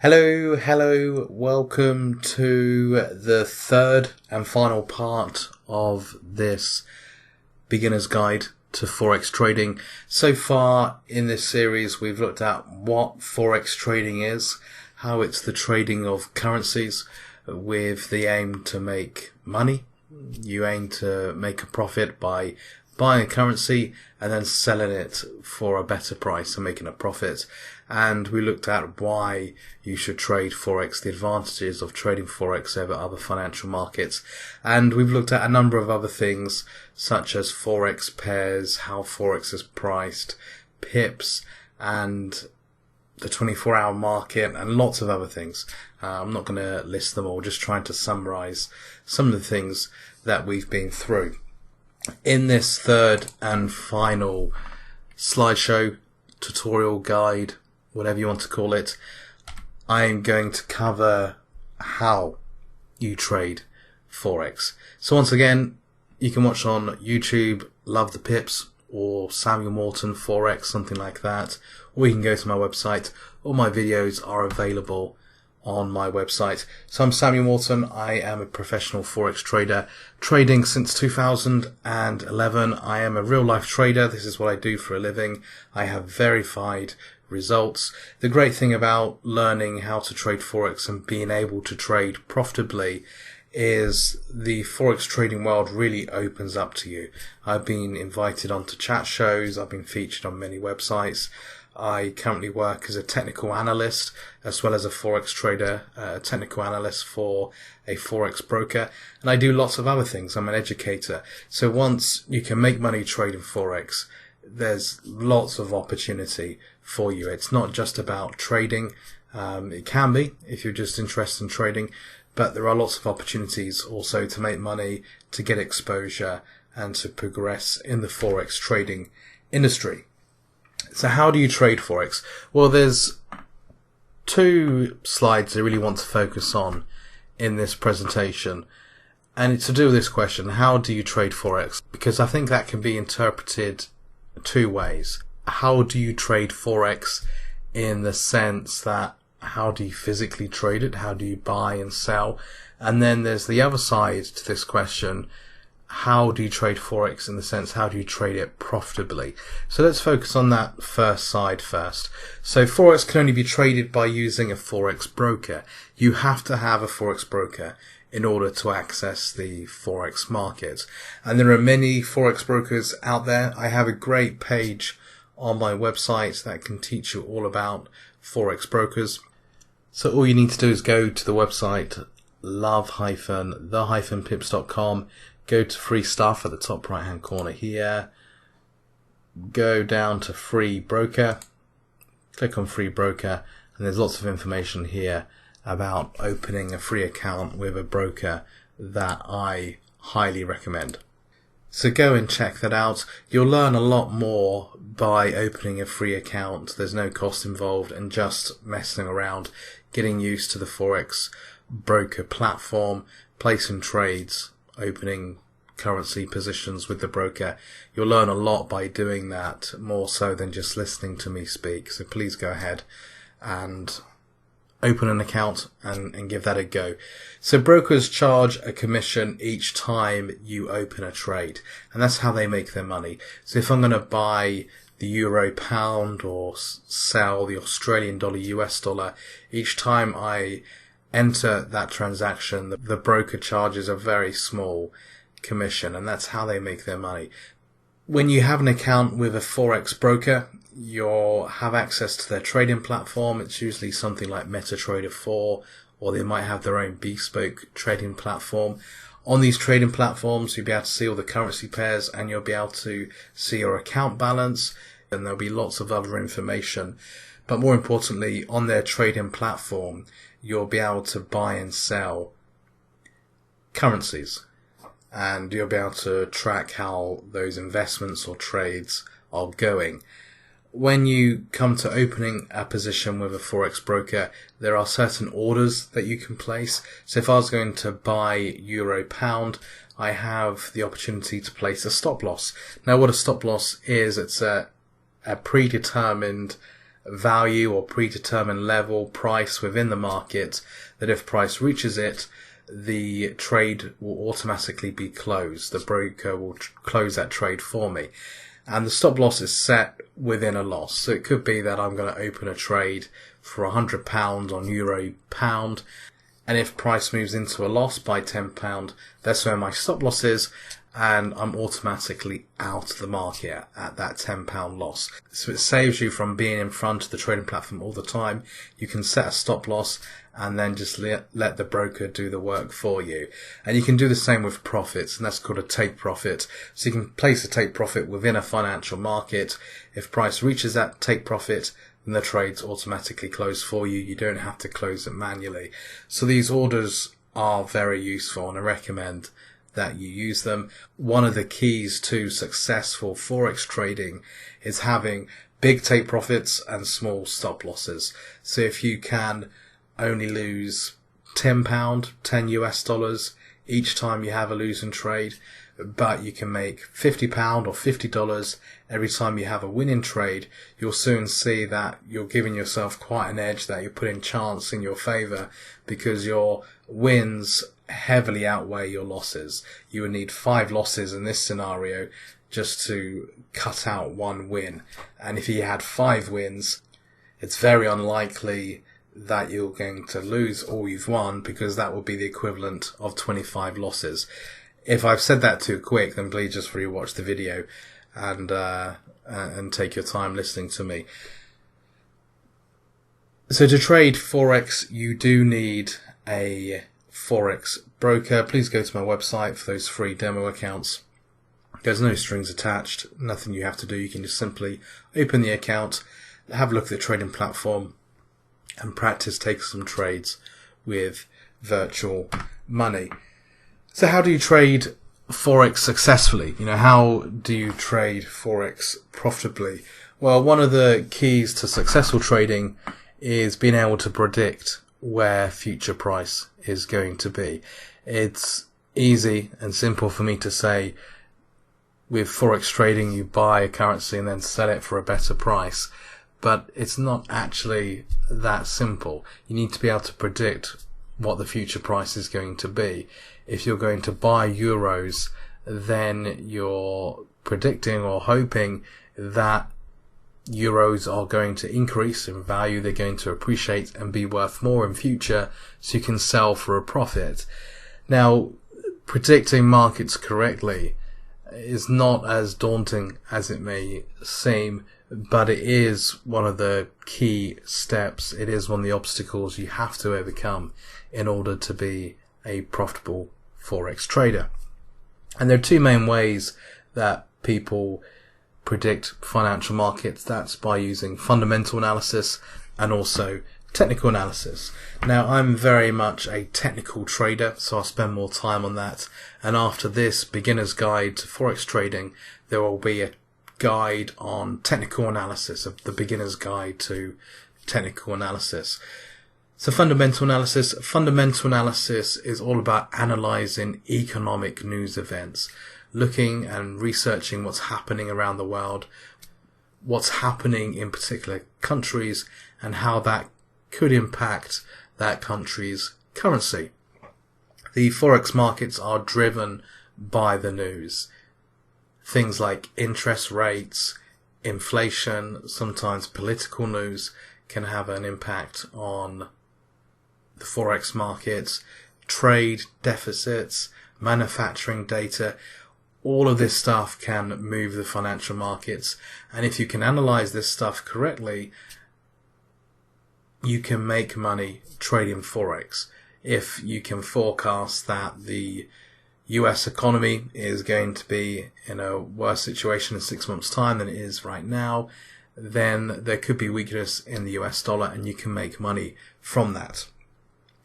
Hello, welcome to the third and final part of this beginner's guide to Forex trading. So far in this series we've looked at what Forex trading is, how it's the trading of currencies with the aim to make money. You aim to make a profit by buying a currency and then selling it for a better price and making a profit. And we looked at why you should trade Forex, the advantages of trading Forex over other financial markets. And we've looked at a number of other things such as Forex pairs, how Forex is priced, pips, and the 24-hour market, and lots of other things. I'm not going to list them all, just trying to summarize some of the things that we've been through. In this third and final slideshow, tutorial guide, whatever you want to call it, I'm going to cover how you trade Forex. So once again, you can watch on YouTube, Love the Pips, or Samuel Morton Forex, something like that, or you can go to my website. All my videos are available on my website. So I'm Samuel Morton. I am a professional Forex trader, trading since 2011. I am a real life trader. This is what I do for a living. I have verified results. The great thing about learning how to trade Forex and being able to trade profitably is the Forex trading world really opens up to you. I've been invited onto chat shows. I've been featured on many websites. I currently work as a technical analyst as well as a Forex trader, a technical analyst for a Forex broker, and I do lots of other things. I'm an educator. So once you can make money trading Forex, there's lots of opportunity for you. It's not just about trading. It can be if you're just interested in trading, but there are lots of opportunities also to make money, to get exposure, and to progress in the Forex trading industry. So how do you trade Forex? Well, there's two slides I really want to focus on in this presentation, and it's to do with this question: how do you trade Forex? Because I think that can be interpreted two ways. How do you trade Forex in the sense that how do you physically trade it? How do you buy and sell? And then there's the other side to this question: how do you trade Forex in the sense how do you trade it profitably? So let's focus on that first side first. So Forex can only be traded by using a Forex broker. You have to have a Forex broker in order to access the Forex market. And there are many Forex brokers out there. I have a great page on my website that can teach you all about Forex brokers. So all you need to do is go to the website love-the-pips.com, go to free stuff at the top right hand corner here, go down to free broker, click on free broker, and there's lots of information here about opening a free account with a broker that I highly recommend. So go and check that out. You'll learn a lot more by opening a free account. There's no cost involved, and just messing around, getting used to the Forex broker platform, placing trades, opening currency positions with the broker. You'll learn a lot by doing that, more so than just listening to me speak. So please go ahead and open an account and give that a go. So brokers charge a commission each time you open a trade, and that's how they make their money. So if I'm going to buy the euro pound or sell the Australian dollar US dollar, each time I enter that transaction, the broker charges a very small commission, and that's how they make their money. When you have an account with a Forex broker, you'll have access to their trading platform. It's usually something like MetaTrader 4, or they might have their own bespoke trading platform. On these trading platforms, you'll be able to see all the currency pairs, and you'll be able to see your account balance, and there'll be lots of other information. But more importantly, on their trading platform, you'll be able to buy and sell currencies, and you'll be able to track how those investments or trades are going. When you come to opening a position with a Forex broker, there are certain orders that you can place. So if I was going to buy euro pound, I have the opportunity to place a stop loss. Now what a stop loss is, it's a predetermined value or predetermined level price within the market that if price reaches it, the trade will automatically be closed. The broker will close that trade for me. And the stop loss is set within a loss. So it could be that I'm going to open a trade for £100 on euro pound. And if price moves into a loss by £10, that's where my stop loss is. And I'm automatically out of the market at that £10 loss. So it saves you from being in front of the trading platform all the time. You can set a stop loss and then just let the broker do the work for you. And you can do the same with profits, and that's called a take profit. So you can place a take profit within a financial market. If price reaches that take profit, then the trade's automatically closed for you. You don't have to close it manually. So these orders are very useful, and I recommend that you use them. One of the keys to successful Forex trading is having big take profits and small stop losses. So if you can only lose £10, 10 US dollars each time you have a losing trade, but you can make £50 or $50 every time you have a winning trade, you'll soon see that you're giving yourself quite an edge, that you're putting chance in your favour because your wins heavily outweigh your losses. You would need 5 losses in this scenario just to cut out 1 win. And if you had 5 wins, it's very unlikely that you're going to lose all you've won, because that would be the equivalent of 25 losses. If I've said that too quick, then please just rewatch the video and take your time listening to me. So to trade Forex, you do need a Forex broker. Please go to my website for those free demo accounts. There's no strings attached, nothing you have to do. You can just simply open the account, have a look at the trading platform, and practice taking some trades with virtual money. So how do you trade Forex successfully? How do you trade Forex profitably? Well, one of the keys to successful trading is being able to predict where future price is going to be. It's easy and simple for me to say, with Forex trading, you buy a currency and then sell it for a better price. But it's not actually that simple. You need to be able to predict what the future price is going to be. If you're going to buy euros, then you're predicting or hoping that euros are going to increase in value, they're going to appreciate and be worth more in future, so you can sell for a profit. Now, predicting markets correctly is not as daunting as it may seem, but it is one of the key steps. It is one of the obstacles you have to overcome in order to be a profitable Forex trader. And there are 2 main ways that people predict financial markets. That's by using fundamental analysis and also technical analysis. Now, I'm very much a technical trader, so I'll spend more time on that. And after this beginner's guide to Forex trading, there will be a guide on technical analysis, of the beginner's guide to technical analysis. So fundamental analysis is all about analysing economic news events, looking and researching what's happening around the world, what's happening in particular countries, and how that could impact that country's currency. The Forex markets are driven by the news. Things like interest rates, inflation, sometimes political news can have an impact on the Forex markets, trade deficits, manufacturing data. All of this stuff can move the financial markets. And if you can analyze this stuff correctly, you can make money trading Forex. If you can forecast that the US economy is going to be in a worse situation in 6 months' time than it is right now, then there could be weakness in the US dollar and you can make money from that.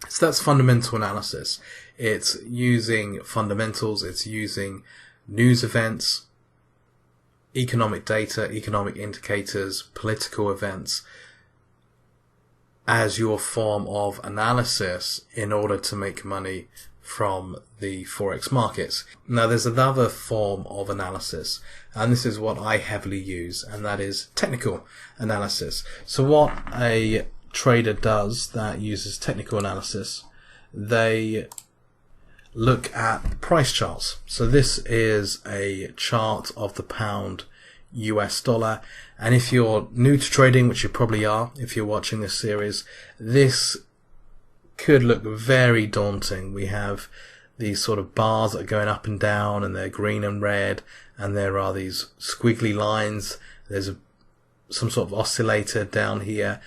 So that's fundamental analysis. It's using fundamentals, it's using news events, economic data, economic indicators, political events as your form of analysis in order to make money from the Forex markets. Now there's another form of analysis, and this is what I heavily use, and that is technical analysis. So what a trader does that uses technical analysis, they look at price charts. So this is a chart of the pound US dollar, and if you're new to trading, which you probably are if you're watching this series, this could look very daunting. We have these sort of bars that are going up and down, and they're green and red, and there are these squiggly lines. There's some sort of oscillator down here.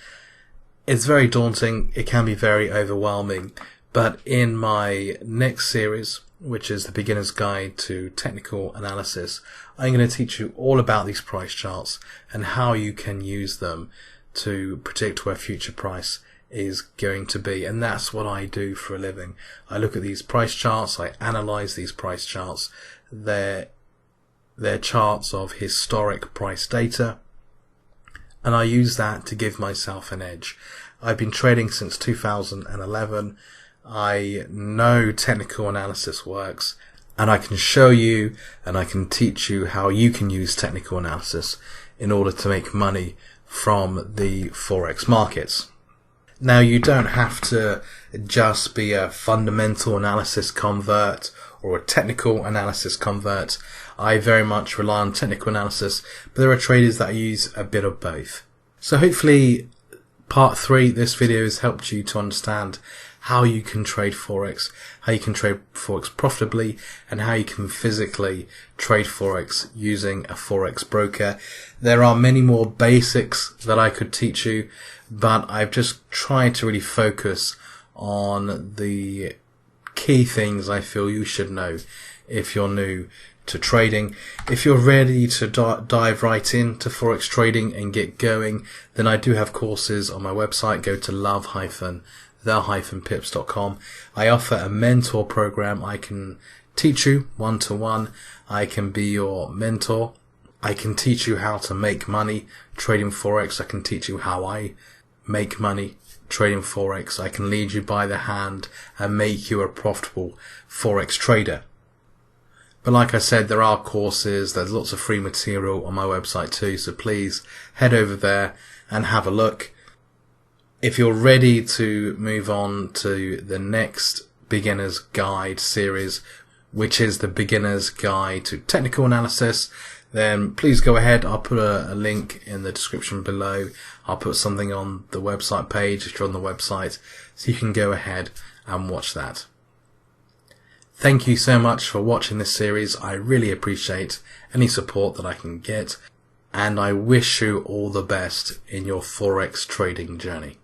It's very daunting. It can be very overwhelming. But in my next series, which is the Beginner's Guide to Technical Analysis, I'm going to teach you all about these price charts and how you can use them to predict where future price is going to be. And that's what I do for a living. I look at these price charts, I analyze these price charts. They're charts of historic price data, and I use that to give myself an edge. I've been trading since 2011. I know technical analysis works, and I can show you and I can teach you how you can use technical analysis in order to make money from the Forex markets. Now, you don't have to just be a fundamental analysis convert or a technical analysis convert. I very much rely on technical analysis, but there are traders that use a bit of both. So hopefully part 3, this video has helped you to understand how you can trade Forex, how you can trade Forex profitably, and how you can physically trade Forex using a Forex broker. There are many more basics that I could teach you, but I've just tried to really focus on the key things I feel you should know if you're new to trading. If you're ready to dive right into Forex trading and get going, then I do have courses on my website. Go to love-the-pips.com. I offer a mentor program. I can teach you one-to-one. I can be your mentor. I can teach you how to make money trading Forex. I can teach you how I make money trading Forex. I can lead you by the hand and make you a profitable Forex trader. But like I said, there are courses, there's lots of free material on my website too, so please head over there and have a look. If you're ready to move on to the next Beginner's Guide series, which is the Beginner's Guide to Technical Analysis, then please go ahead. I'll put a link in the description below. I'll put something on the website page if you're on the website, so you can go ahead and watch that. Thank you so much for watching this series. I really appreciate any support that I can get, and I wish you all the best in your Forex trading journey.